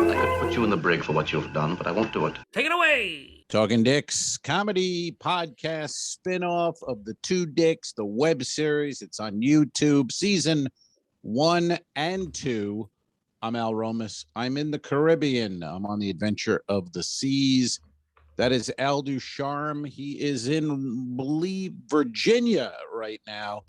I could put you in the brig for what you've done, but I won't do it. Take it away. Talking Dicks, comedy podcast spinoff of The Two Dicks, the web series. It's on YouTube, season 1 and 2. I'm Al Romas. I'm in the Caribbean. I'm on the adventure of the seas. That is Al Ducharme. He is in, believe, Virginia right now,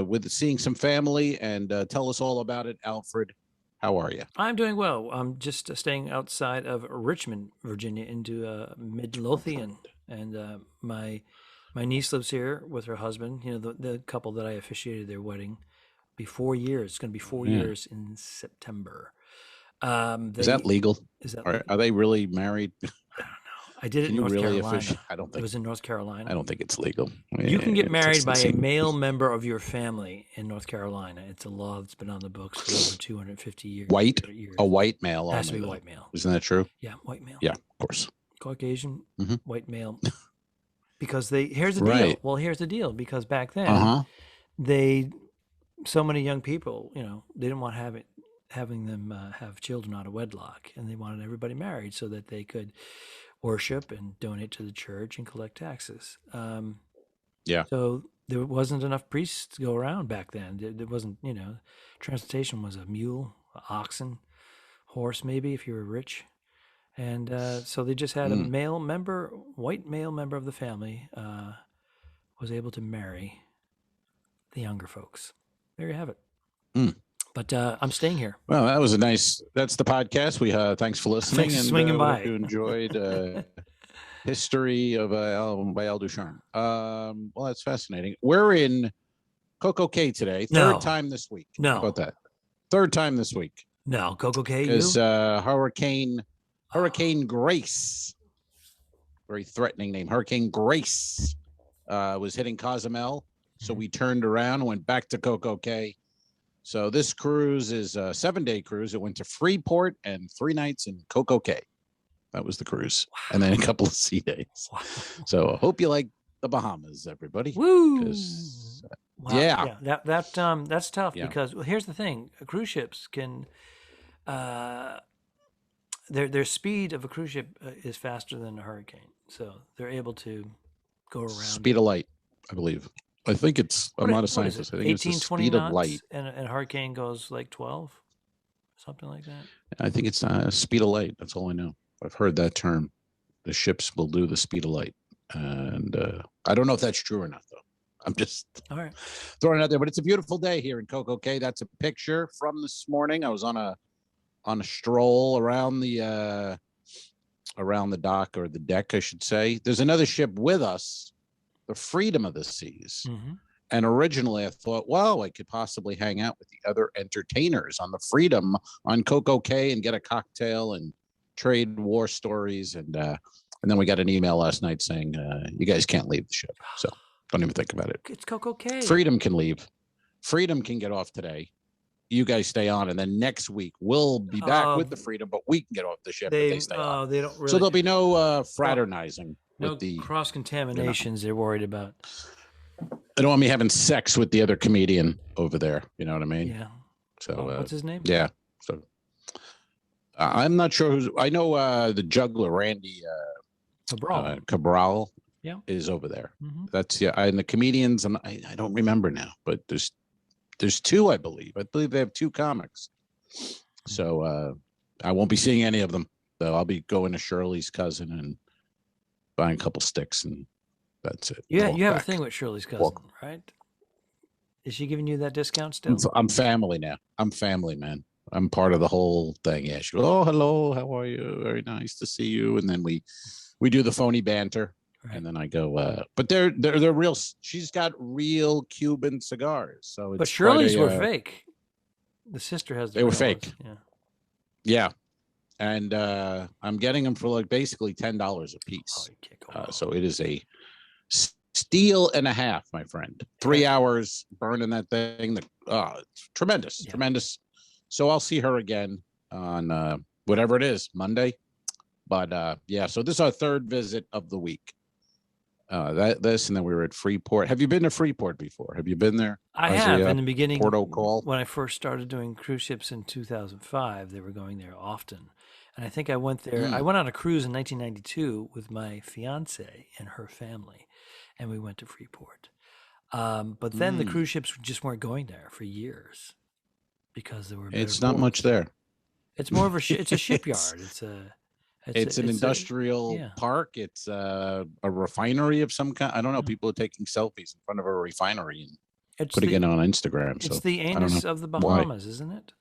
with seeing some family. And tell us all about it, Alfred. How are you? I'm doing well. I'm just staying outside of Richmond, Virginia, into Midlothian, and my niece lives here with her husband. You know, the couple that I officiated their wedding. Be 4 years. It's going to be 4 years in September. Is that legal? Are they really married? I don't know. I did it in North Carolina. I don't think it was in North Carolina. I don't think it's legal. You can get married by a male member of your family in North Carolina. It's a law that's been on the books for over 250 years. A white male. It has to be white male. Isn't that true? Yeah, white male. Yeah, of course. Caucasian, white male. Because here's the deal. Well, here's the deal. Because back then, so many young people, you know, they didn't want having them have children out of wedlock, and they wanted everybody married so that they could worship and donate to the church and collect taxes. So there wasn't enough priests to go around back then. There wasn't, you know, transportation was a mule, oxen, horse, maybe if you were rich. And so they just had a white male member of the family was able to marry the younger folks. There you have it. But I'm staying here. Well, that was that's the podcast. We thanks for listening. Thanks for swinging by. Hope you enjoyed History of by Al Ducharme. Well, that's fascinating. We're in Coco Cay today. Third time this week. No. How about that? Third time this week. No, Coco Cay. Is Hurricane Grace. Very threatening name. Hurricane Grace was hitting Cozumel. So we turned around and went back to Coco Cay. So this cruise is a 7-day cruise. It went to Freeport and 3 nights in Coco Cay. That was the cruise. Wow. And then a couple of sea days. Wow. So I hope you like the Bahamas, everybody. Woo! Wow. Yeah. That's tough because here's the thing. Cruise ships can their speed of a cruise ship is faster than a hurricane. So they're able to go around. Speed of light, I believe. I think I'm not a scientist. I think it's the speed of light. And a hurricane goes like 12, something like that. I think it's speed of light. That's all I know. I've heard that term. The ships will do the speed of light. And I don't know if that's true or not, though. I'm just throwing it out there. But it's a beautiful day here in Coco Cay. That's a picture from this morning. I was on a stroll around the dock, or the deck, I should say. There's another ship with us, the Freedom of the Seas. And originally I thought, well, I could possibly hang out with the other entertainers on the Freedom on Coco Cay and get a cocktail and trade war stories. And then we got an email last night saying, you guys can't leave the ship. So don't even think about it. It's Coco Cay. Freedom can leave. Freedom can get off today. You guys stay on, and then next week we'll be back with the Freedom, but we can get off the ship if they stay on. They don't really. So there'll be no fraternizing. No cross contaminations they're worried about. They don't want me having sex with the other comedian over there. You know what I mean? Yeah. So what's his name? Yeah. So I'm not sure I know the juggler Randy Cabral is over there. That's and the comedians, and I don't remember now, but there's 2, I believe. I believe they have 2 comics. So I won't be seeing any of them. So I'll be going to Shirley's cousin and buying a couple sticks, and that's it. Yeah, you have a thing with Shirley's cousin, right? Is she giving you that discount still? I'm family now. I'm family, man. I'm part of the whole thing. Yeah, she goes, oh, hello, how are you? Very nice to see you. And then we do the phony banter. Right. And then I go, but they're real. She's got real Cuban cigars. So, but Shirley's were fake. The sister has. They were fake. Yeah. And I'm getting them for like basically $10 a piece. So it is a steal and a half, my friend. 3 hours burning that thing. It's tremendous, tremendous. So I'll see her again on whatever it is, Monday. But so this is our 3rd visit of the week. And then we were at Freeport. Have you been to Freeport before? Have you been there? I have in the beginning. Porto Call? When I first started doing cruise ships in 2005, they were going there often. And I think I went there. I went on a cruise in 1992 with my fiance and her family, and we went to Freeport. But then the cruise ships just weren't going there for years because there were. It's not much there. It's more of it's a shipyard. It's an industrial park. It's a refinery of some kind. I don't know. People are taking selfies in front of a refinery and putting it on Instagram. It's the anus of the Bahamas, isn't it?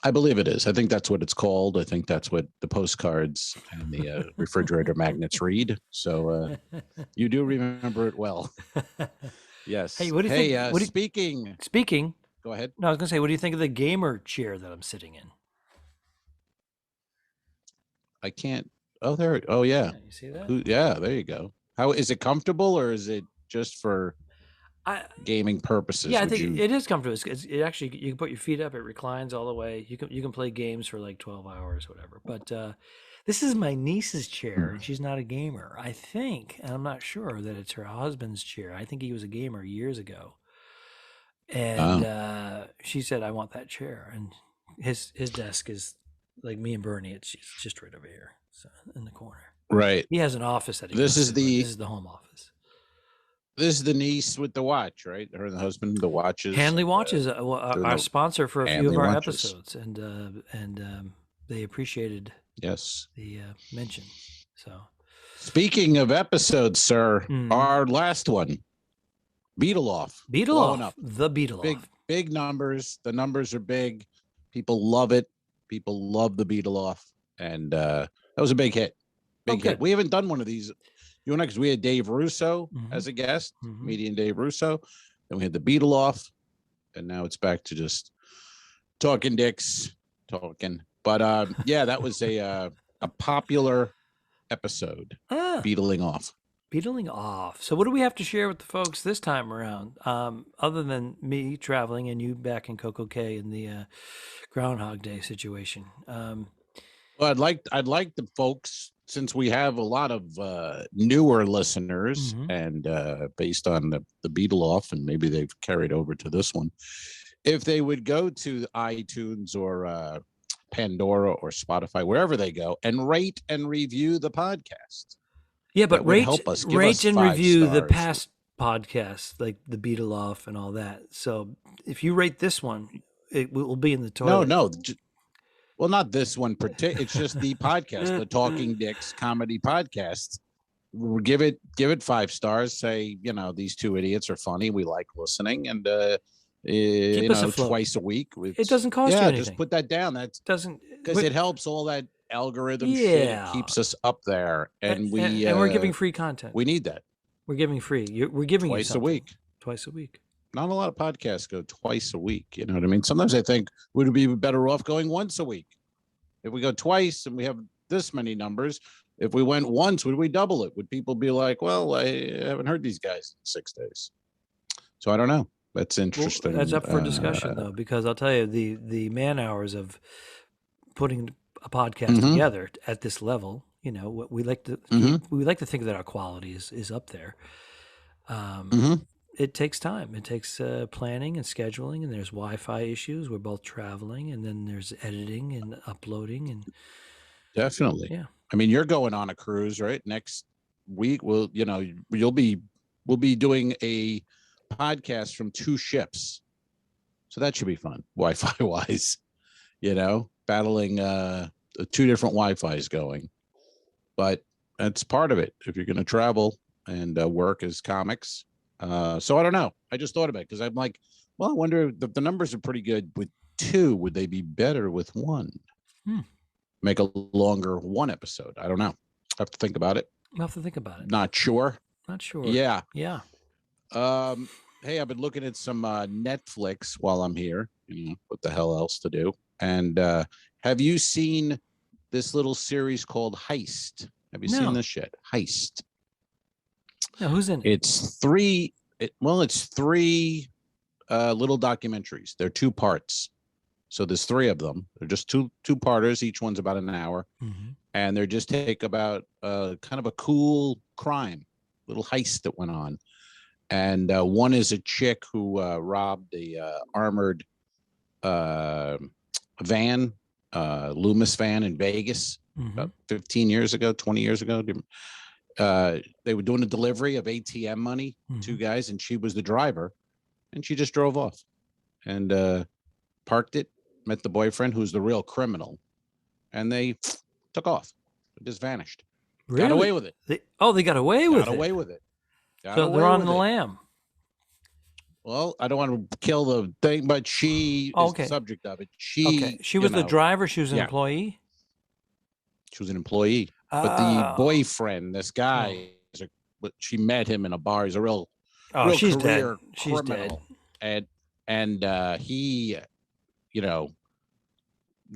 I believe it is. I think that's what it's called. I think that's what the postcards and the refrigerator magnets read. So you do remember it well. Yes. Hey, what do you think? Speaking. Go ahead. No, I was going to say, what do you think of the gamer chair that I'm sitting in? I can't. Oh, there. Oh, yeah. You see that? Yeah, there you go. How is it comfortable, or is it just for gaming purposes? Yeah, I think it is comfortable. It actually, you can put your feet up. It reclines all the way. You can play games for like 12 hours, whatever. But this is my niece's chair, and she's not a gamer. I think, and I'm not sure that it's her husband's chair. I think he was a gamer years ago, and she said, "I want that chair." And his desk is like me and Bernie. It's just right over here, so in the corner. Right. He has an office that he this is the home office. This is the niece with the watch, right? Her and the husband, the watches. Handley Watches, our sponsor for a few of our episodes, and they appreciated the mention. So, speaking of episodes, sir, our last one, Beetle Off, the Beetle Off, big numbers. The numbers are big. People love it. People love the Beetle Off, and that was a big hit. Big hit. We haven't done one of these, you and I, because we had Dave Russo as a guest, comedian Dave Russo. Then we had the Beetle Off, and now it's back to just talking dicks, talking. But yeah, that was a popular episode. Beetling Off. Beetling Off. So what do we have to share with the folks this time around, other than me traveling and you back in Coco Cay in the Groundhog Day situation? Well, I'd like the folks, since we have a lot of newer listeners, and based on the Beetle Off, and maybe they've carried over to this one, if they would go to iTunes or Pandora or Spotify, wherever they go, and rate and review the podcast. Yeah, but rate and review stars. The past podcasts, like the Beetle Off and all that. So if you rate this one, it will be in the toilet. No. Well, not this one. It's just the podcast, the Talking Dicks Comedy Podcast. Give it 5 stars. Say, these two idiots are funny. We like listening, and keep us afloat. Twice a week. It doesn't cost you anything. Just put that down. That doesn't, because it helps all that algorithm shit. It keeps us up there, and we're giving free content. We need that. We're giving free. We're giving twice you a week. Twice a week. Not a lot of podcasts go twice a week. You know what I mean? Sometimes I think we'd be better off going once a week. If we go twice and we have this many numbers, if we went once, would we double it? Would people be like, well, I haven't heard these guys in 6 days? So I don't know. That's interesting. Well, that's up for discussion, though, because I'll tell you, the man hours of putting a podcast together at this level, we like to think that our quality is up there. It takes time. It takes planning and scheduling, and there's Wi-Fi issues. We're both traveling, and then there's editing and uploading, and definitely. Yeah. I mean, you're going on a cruise, right? Next week, we'll be doing a podcast from 2 ships, so that should be fun, Wi-Fi wise. Battling 2 different Wi-Fi's going, but that's part of it if you're going to travel and work as comics. So I don't know. I just thought about it because I'm like, well, I wonder if the numbers are pretty good with 2. Would they be better with 1? Make a longer 1 episode. I don't know. I have to think about it. Not sure. Yeah. Yeah. Hey, I've been looking at some Netflix while I'm here. What the hell else to do? And have you seen this little series called Heist? Have you seen this shit? Heist. No, who's in it? It's 3 little documentaries. They're 2 parts. So there's 3 of them. They're just two-parters. Each one's about an hour. And they just take about kind of a cool crime, little heist that went on. And one is a chick who robbed a armored van, Loomis van in Vegas about 15 years ago, 20 years ago. They were doing a delivery of ATM money, two guys, and she was the driver, and she just drove off and parked it, met the boyfriend, who's the real criminal, and they took off. It just vanished. Really? Got away with it. They got away with it. Got away with it. So they're on the lam. Well, I don't want to kill the thing, but she is the subject of it. She was the driver. She was an employee. She was an employee, but the boyfriend, this guy, she met him in a bar. He's a real she's career dead. She's criminal. dead. And he,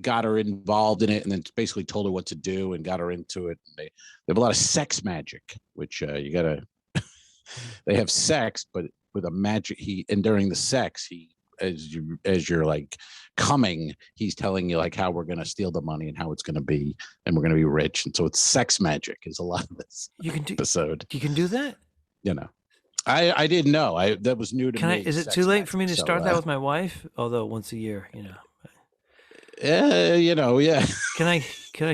got her involved in it, and then basically told her what to do and got her into it. They have a lot of sex magic, which you gotta. They have sex, but with a magic. And during the sex, as you're like coming, he's telling you like how we're gonna steal the money and how it's gonna be, and we're gonna be rich. And so it's sex magic is a lot of this episode. You can do that. I didn't know. That was new to me. Is it too late for me to start that with my wife? Although once a year, Yeah. Can I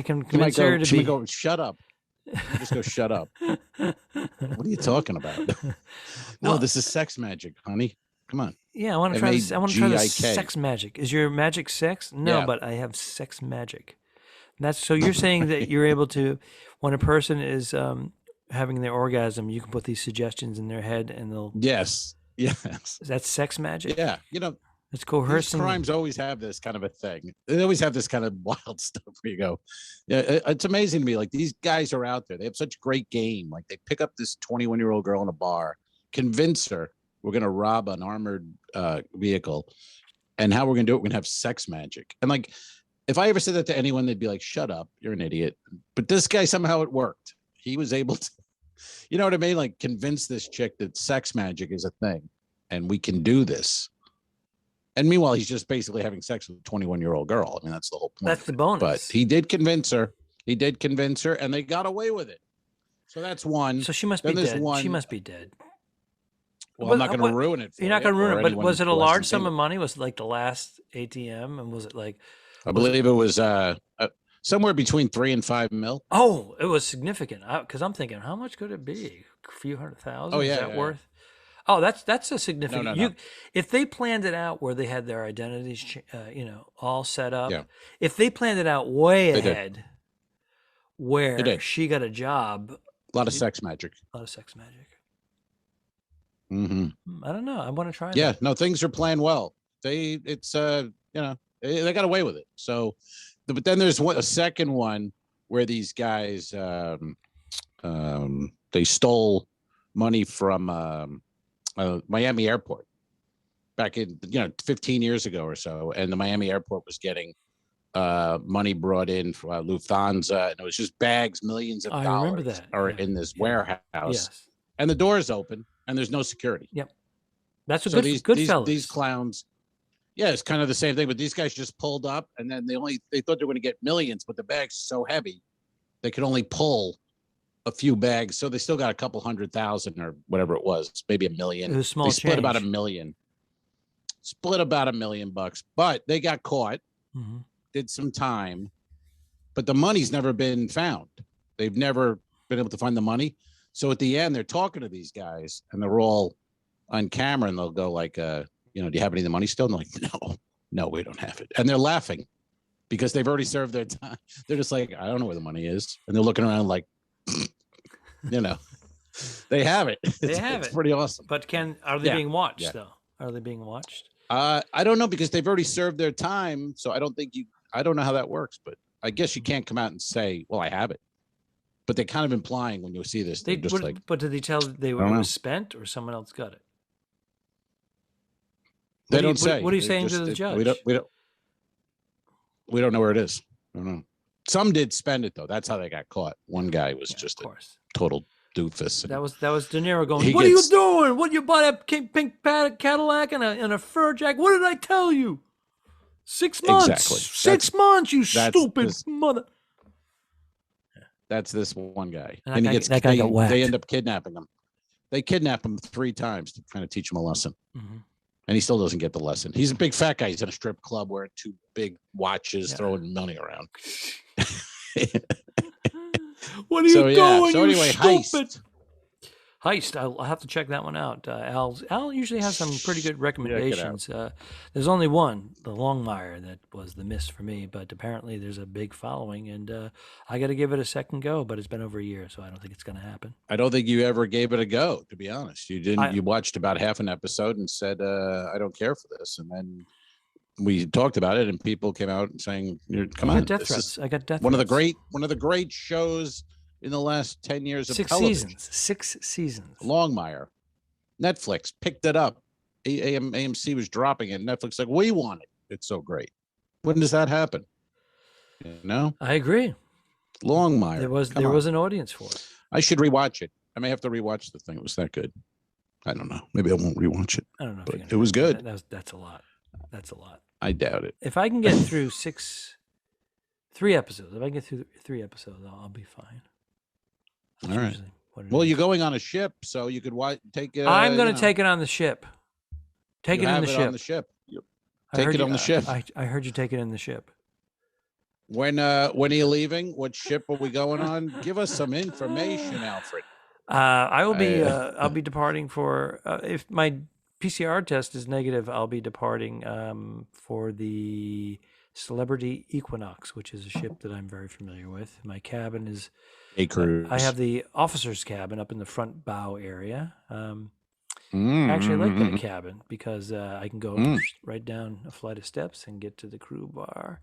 convince her to be? Go, shut up. Just go, shut up. What are you talking about? No, this is sex magic, honey. Come on. Yeah, I want to try this. I want to try this sex magic. Is your magic sex? No, but I have sex magic. So you're saying that you're able to, when a person is having their orgasm, you can put these suggestions in their head and they'll. Yes. That's sex magic. Yeah, it's coercing. Crimes always have this kind of a thing. They always have this kind of wild stuff where you go, yeah, it's amazing to me. Like these guys are out there. They have such great game. Like they pick up this 21-year-old girl in a bar, convince her we're going to rob an armored vehicle. And how we're going to do it, we're going to have sex magic. And like, if I ever said that to anyone, they'd be like, shut up, you're an idiot. But this guy, somehow it worked. He was able to, you know what I mean? Like convince this chick that sex magic is a thing and we can do this. And meanwhile, he's just basically having sex with a 21-year-old girl. I mean, that's the whole point. That's the bonus. But he did convince her. And they got away with it. So that's one. So she must be dead. She must be dead. Well, I'm not going to ruin it for you. You're not going to ruin it. But was it a large sum of money? Was it like the last ATM? And was it like... I believe it was somewhere between 3 and 5 mil. Oh, it was significant. Because I'm thinking, how much could it be? A few $100,000? Oh, yeah. Is that worth... Oh, that's a significant. No. If they planned it out where they had their identities, all set up. Yeah. If they planned it out way ahead, where she got a job, a lot of sex magic. Mm-hmm. I don't know. I want to try. Yeah, that. No, things are planned well. They got away with it. So, but then there's a second one where these guys they stole money from. Miami Airport back in 15 years ago or so, and the Miami Airport was getting money brought in for Lufthansa, and it was just bags, millions of dollars. I remember that. Are in this warehouse, and the doors open, and there's no security. Yep, that's a good fellas. These clowns. Yeah, it's kind of the same thing, but these guys just pulled up, and then they thought they were going to get millions, but the bags are so heavy they could only pull a few bags, so they still got a couple 100,000 or whatever it was, maybe $1 million. It was small. They split about $1 million. Split about $1 million, but they got caught. Mm-hmm. Did some time, but the money's never been found. They've never been able to find the money. So at the end, they're talking to these guys, and they're all on camera, and they'll go like, do you have any of the money still? And they're like, no, we don't have it, and they're laughing because they've already served their time. They're just like, I don't know where the money is, and they're looking around like. They have it. It's pretty awesome. But are they being watched though? Are they being watched? I don't know because they've already served their time. So I don't know how that works, but I guess you can't come out and say, well, I have it. But they're kind of implying when you see this, but did they tell it was spent or someone else got it? They don't say. What are you saying to the judge? We don't know where it is. I don't know. Some did spend it though. That's how they got caught. One guy was just a total doofus. That was De Niro going. What are you doing? What you bought a pink Cadillac and a fur jacket? What did I tell you? 6 months. Exactly. 6 months. You stupid mother. That's this one guy. And that guy got whacked. They end up kidnapping him. They kidnap him 3 times to kind of teach him a lesson. And he still doesn't get the lesson. He's a big fat guy. He's in a strip club wearing 2 big watches, throwing money around. What are you doing? So anyway, Heist. I'll have to check that one out. Al usually has some pretty good recommendations. There's only one, the Longmire, that was the miss for me, but apparently there's a big following, and I got to give it a second go. But it's been over a year, so I don't think it's going to happen. I don't think you ever gave it a go, to be honest. You didn't. You watched about half an episode and said, "I don't care for this," and then we talked about it, and people came out saying, "Come on, I got death threats. One of the great shows in the last 10 years of 6 television. 6 seasons. Longmire. Netflix picked it up. AMC was dropping it. Netflix like, we want it. It's so great. When does that happen? You know? I agree. Longmire. There was an audience for it. I should rewatch it. I may have to rewatch the thing. It was that good. I don't know. Maybe I won't rewatch it. I don't know. But it was good. That's a lot. That's a lot. I doubt it. If I can get through 3 episodes, if I can get through 3 episodes, I'll be fine. All right. Well, you're going on a ship, so you could take it. I'm going to take it on the ship. Take it in the ship. On the ship. Take it on the ship. I heard you take it in the ship. When are you leaving? What ship are we going on? Give us some information, Alfred. I will be. I'll be departing for. If my PCR test is negative, I'll be departing for the Celebrity Equinox, which is a ship that I'm very familiar with. My cabin is. A cruise. I have the officer's cabin up in the front bow area. Actually, I like that cabin because I can go right down a flight of steps and get to the crew bar,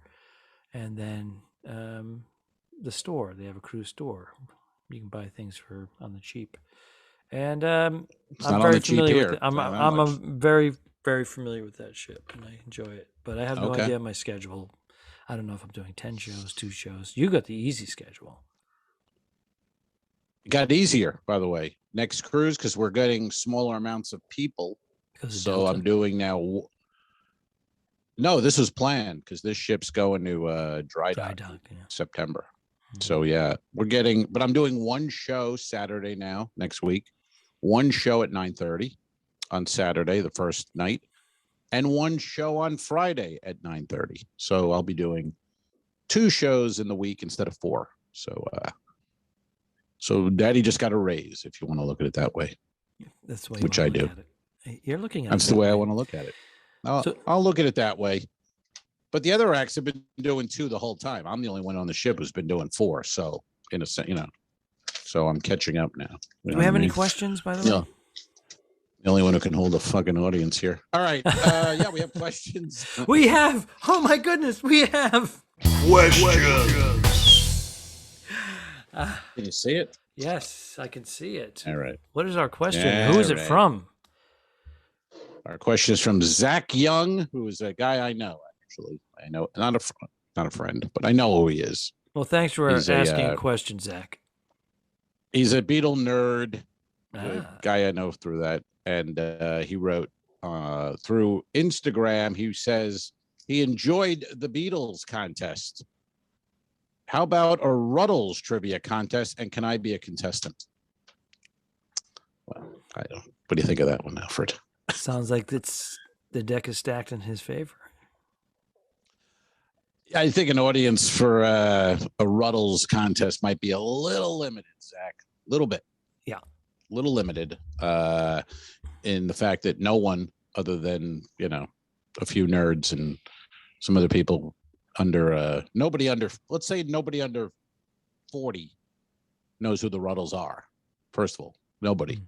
and then the store. They have a crew store. You can buy things on the cheap, and I'm very familiar with it. I'm very, very familiar with that ship, and I enjoy it. But I have no idea of my schedule. I don't know if I'm doing 10 shows, 2 shows. You got the easy schedule. It got easier, by the way. Next cruise, because we're getting smaller amounts of people. So I'm doing now. No, this was planned because this ship's going to dry dock in September. So but I'm doing 1 show Saturday now, next week, 1 show at 9:30 on Saturday, the first night, and 1 show on Friday at 9:30. So I'll be doing 2 shows in the week instead of 4. So Daddy just got a raise, if you want to look at it that way. That's the way which I do. You're looking at That's it. the way I want to look at it. I'll look at it that way. But the other acts have been doing 2 the whole time. I'm the only one on the ship who's been doing 4. So in a sense, so I'm catching up now. Do we have any questions, by the way? No. The only one who can hold a fucking audience here. All right. We have questions. We have. Oh my goodness, we have questions. Can you see it? Yes, I can see it. All right. What is our question? Who is it from? Our question is from Zach Young, who is a guy I know, actually. I know, not a friend, but I know who he is. Well, thanks for asking a question, Zach. He's a Beatle nerd, a guy I know through that. And he wrote through Instagram, he says he enjoyed the Beatles contest. How about a Ruddles trivia contest, and can I be a contestant? Well, I don't. What do you think of that one, Alfred? Sounds like the deck is stacked in his favor. I think an audience for a Ruddles contest might be a little limited, Zach. A little bit. Yeah. A little limited in the fact that no one other than, a few nerds and some other people nobody under 40 knows who the Ruddles are. First of all, nobody,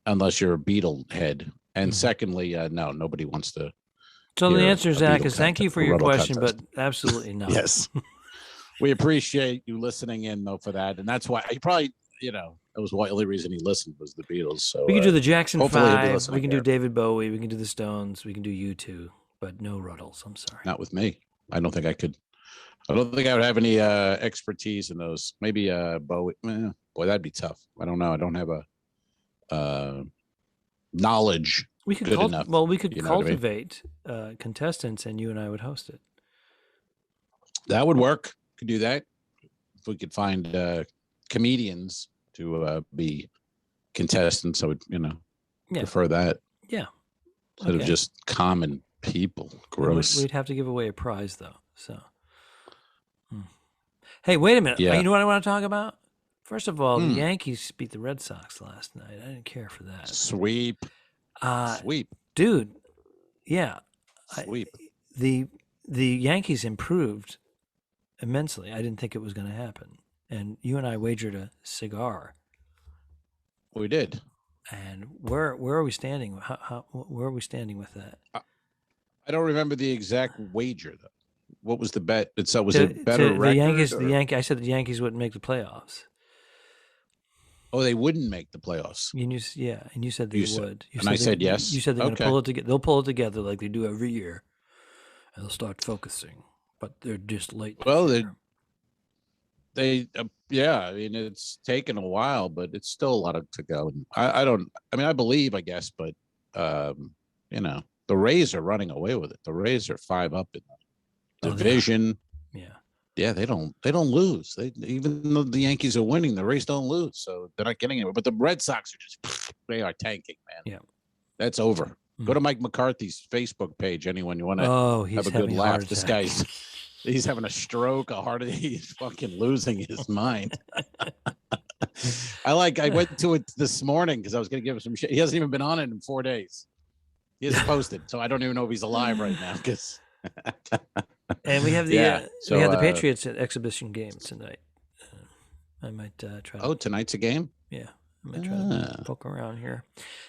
unless you're a Beatle head. And secondly, no, nobody wants to. So the answer, Zach, is thank you for your question, but absolutely no. Yes. We appreciate you listening in, though, for that. And that's why he probably, that was the only reason he listened was the Beatles. So we can do the Jackson 5. We can do David Bowie. We can do the Stones. We can do U2, but no Ruddles. I'm sorry. Not with me. I don't think I could. I don't think I would have any expertise in those. Maybe Bowie. Boy, that'd be tough. I don't know. I don't have a knowledge. We could enough. Well, we could cultivate contestants, and you and I would host it. That would work. Could do that if we could find comedians to be contestants. I would, prefer that. Yeah. Instead of just common people. Gross. We'd have to give away a prize, though. So, Hey, wait a minute. Yeah. You know what I want to talk about? First of all, the Yankees beat the Red Sox last night. I didn't care for that. Sweep. Dude. Yeah. Sweep. The Yankees improved immensely. I didn't think it was going to happen. And you and I wagered a cigar. We did. And where are we standing? Where are we standing with that? I don't remember the exact wager though. What was the bet? Was it better record? The Yankees. I said the Yankees wouldn't make the playoffs. Oh, they wouldn't make the playoffs. And you said they would. I said yes. You said they're going to pull it together. They'll pull it together like they do every year, and they'll start focusing. But they're just late. Well, I mean, it's taken a while, but it's still a lot to go. I believe, I guess, but the Rays are running away with it. The Rays are 5 up in the division. Yeah, they don't lose. Even though the Yankees are winning, the Rays don't lose, so they're not getting anywhere. But the Red Sox they are tanking, man. Yeah, that's over. Go to Mike McCarthy's Facebook page. Anyone you want to have a good laugh? This guy's he's having a stroke, he's fucking losing his mind. I went to it this morning because I was going to give him some shit. He hasn't even been on it in 4 days. He hasn't posted, so I don't even know if he's alive right now. Because and we have the Patriots exhibition game tonight. I might try. Oh, tonight's a game. Yeah, I might try to poke around here.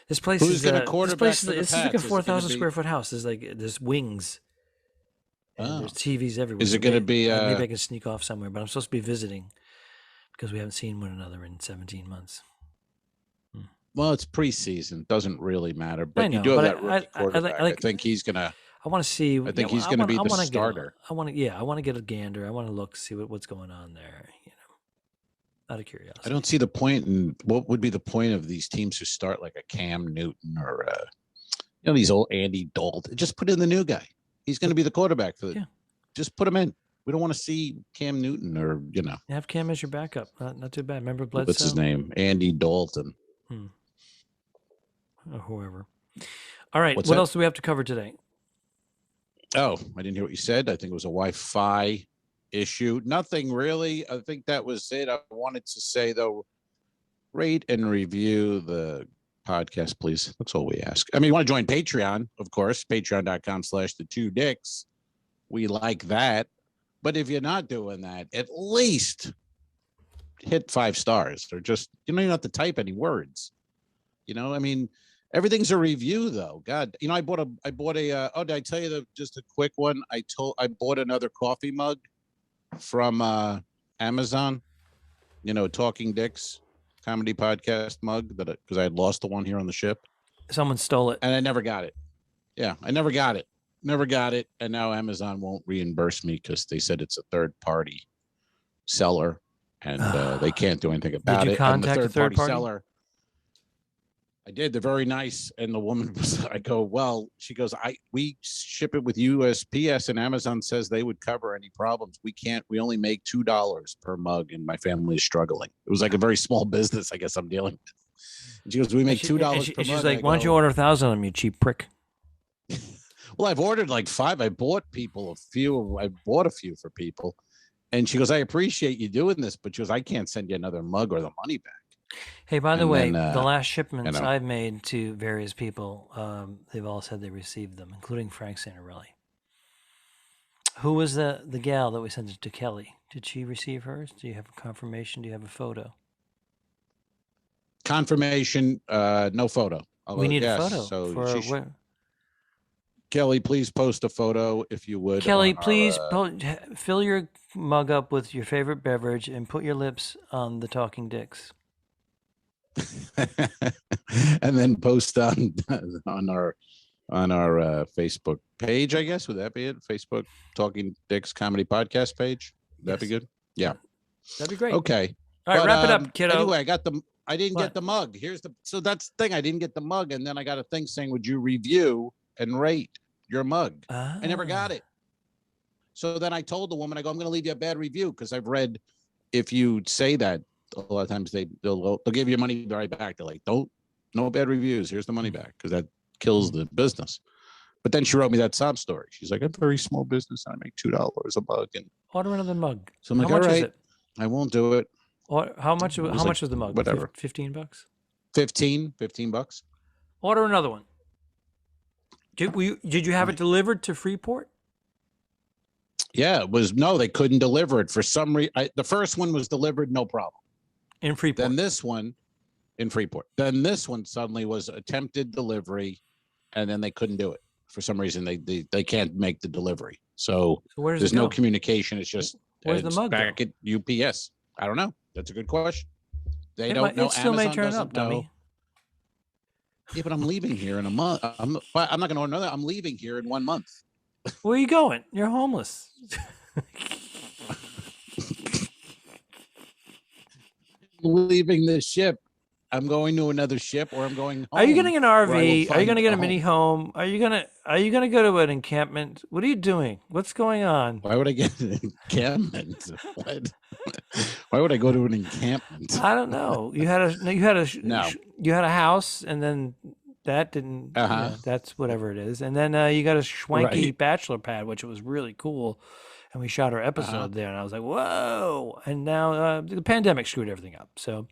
This place Who's going to quarterback for the Pats? This is like a 4,000 square foot house. There's wings. And there's TVs everywhere. Is it going to be? Maybe I can sneak off somewhere, but I'm supposed to be visiting because we haven't seen one another in 17 months. Well, it's preseason; doesn't really matter. But you do have that rookie quarterback. I think he's going to. I want to see. I think he's going to be the starter. I want to get a gander. I want to look, see what's going on there. Out of curiosity. I don't see the point in what would be the point of these teams who start like a Cam Newton or these old Andy Dalton. Just put in the new guy. He's going to be the quarterback for the. Just put him in. We don't want to see Cam Newton or Have Cam as your backup. Not too bad. Remember Bledsoe? What's his name? Andy Dalton. Or whoever. All right. What else do we have to cover today? Oh, I didn't hear what you said. I think it was a Wi-Fi issue. Nothing really. I think that was it. I wanted to say, though, rate and review the podcast, please. That's all we ask. I mean, you want to join Patreon, of course, patreon.com/the2dicks. We like that. But if you're not doing that, at least hit 5 stars or just, you don't have to type any words. I mean, everything's a review though. God, I bought a, did I tell you just a quick one? I bought another coffee mug from Amazon, Talking Dicks comedy podcast mug because I had lost the one here on the ship. Someone stole it. And I never got it. Yeah, I never got it. And now Amazon won't reimburse me because they said it's a third party seller and they can't do anything about it. Did you contact the a third party seller? I did. They're very nice. And the woman I go, well, she goes, we ship it with USPS and Amazon says they would cover any problems. We only make $2 per mug and my family is struggling. It was like a very small business, I guess I'm dealing with. And she goes, we make $2 per mug. She's like, why don't you order 1,000 of them, you cheap prick? Well, I've ordered like 5. I bought a few for people. And she goes, I appreciate you doing this, but she goes, I can't send you another mug or the money back. Hey, by the way, the last shipments I've made to various people, they've all said they received them, including Frank Santarelli. Who was the gal that we sent it to Kelly? Did she receive hers? Do you have a confirmation? Do you have a photo? Confirmation, no photo. We need a photo. So Kelly, please post a photo if you would. Kelly, please fill your mug up with your favorite beverage and put your lips on the Talking Dicks. And then post on our Facebook page, I guess. Would that be it? Facebook Talking Dicks Comedy Podcast page. Would that be good? Yeah. That'd be great. Okay. All right, wrap it up, kiddo. Anyway, I didn't get the mug. So that's the thing. I didn't get the mug, and then I got a thing saying, would you review and rate your mug? I never got it. So then I told the woman, I go, I'm going to leave you a bad review because I've read if you say that, a lot of times they'll give you money right back. They're like, no bad reviews. Here's the money back, because that kills the business. But then she wrote me that sob story. She's like, I'm a very small business. I make $2 a mug. And order another mug. so I'm like, how much all right, is it? I won't do it. How much was the mug? Whatever. $15? 15 bucks. Order another one. Did you have it delivered to Freeport? Yeah, they couldn't deliver it for some reason. The first one was delivered, no problem. In Freeport. Then this one in Freeport. Then this one suddenly was attempted delivery, and then they couldn't do it. For some reason, they can't make the delivery. So there's no communication. It's just where's the mug back at UPS. I don't know. That's a good question. They don't know. It still Amazon may turn doesn't up, know. dummy. Yeah, but I'm leaving here in a month. I'm not going to order another. I'm leaving here in 1 month. Where are you going? You're homeless. Leaving the ship. I'm going to another ship, or I'm going home. Are you getting an RV? Are you going to get a mini home? Are you going to go to an encampment? What are you doing? What's going on? Why would I get an encampment? Why would I go to an encampment? I don't know. You had a house, and then that didn't. That's whatever it is, and then you got a swanky bachelor pad, which was really cool, and we shot our episode there, and I was like, whoa! And now the pandemic screwed everything up. So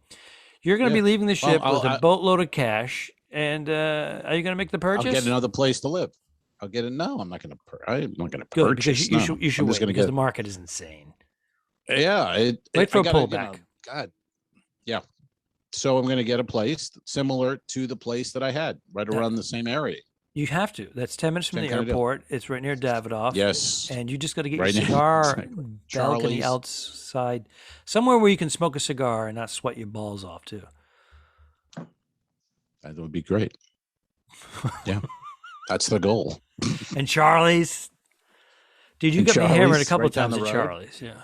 you're going to be leaving the ship with a boatload of cash, and are you going to make the purchase? I'll get another place to live. I'll get it. No, I'm not going to. I'm not going to Good, purchase. Because you should wait, because the market is insane. Yeah, wait for a pullback. God, yeah. So I'm going to get a place similar to the place that I had, right around the same area. You have to. That's 10 minutes from the airport. It's right near Davidoff. Yes. And you just got to get your cigar balcony outside, somewhere where you can smoke a cigar and not sweat your balls off too. That would be great. Yeah, that's the goal. And Charlie's. Dude, you got me hammered a couple of times at Charlie's. Yeah.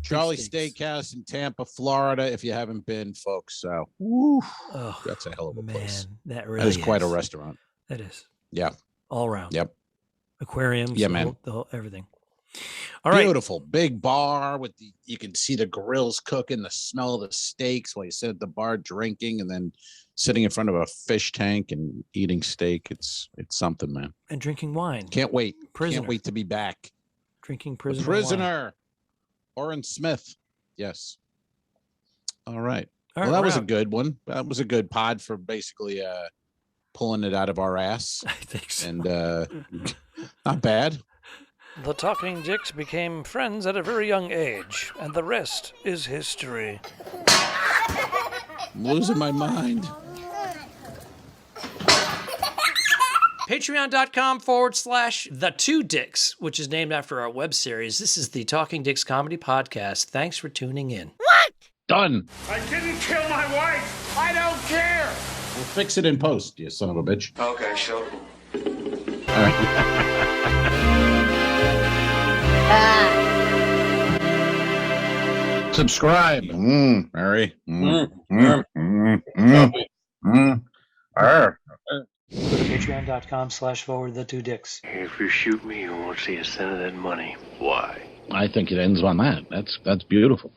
Charlie's Steakhouse in Tampa, Florida. If you haven't been, folks, that's a hell of a place. That really is quite a restaurant. That is. Yeah. All around. Yep. Aquariums. Yeah, man. The whole everything. All right. Beautiful big bar with you can see the grills cooking, the smell of the steaks while you sit at the bar drinking, and then sitting in front of a fish tank and eating steak. It's something, man. And drinking wine. Can't wait. Prisoner. Can't wait to be back. Drinking prisoner. Prisoner. Oren Smith. Yes. All right. Well, that was a good one. That was a good pod for basically pulling it out of our ass. I think so. And not bad. The Talking Dicks became friends at a very young age, and the rest is history. I'm losing my mind. Patreon.com/The2Dicks, which is named after our web series. This is the Talking Dicks Comedy Podcast. Thanks for tuning in. What? Done. I didn't kill my wife. I don't care. We'll fix it in post, you son of a bitch. Okay, sure. All right. Subscribe. Mary. Go to patreon.com/forward-the-2dicks. If you shoot me, you won't see a cent of that money. Why? I think it ends on that. That's beautiful.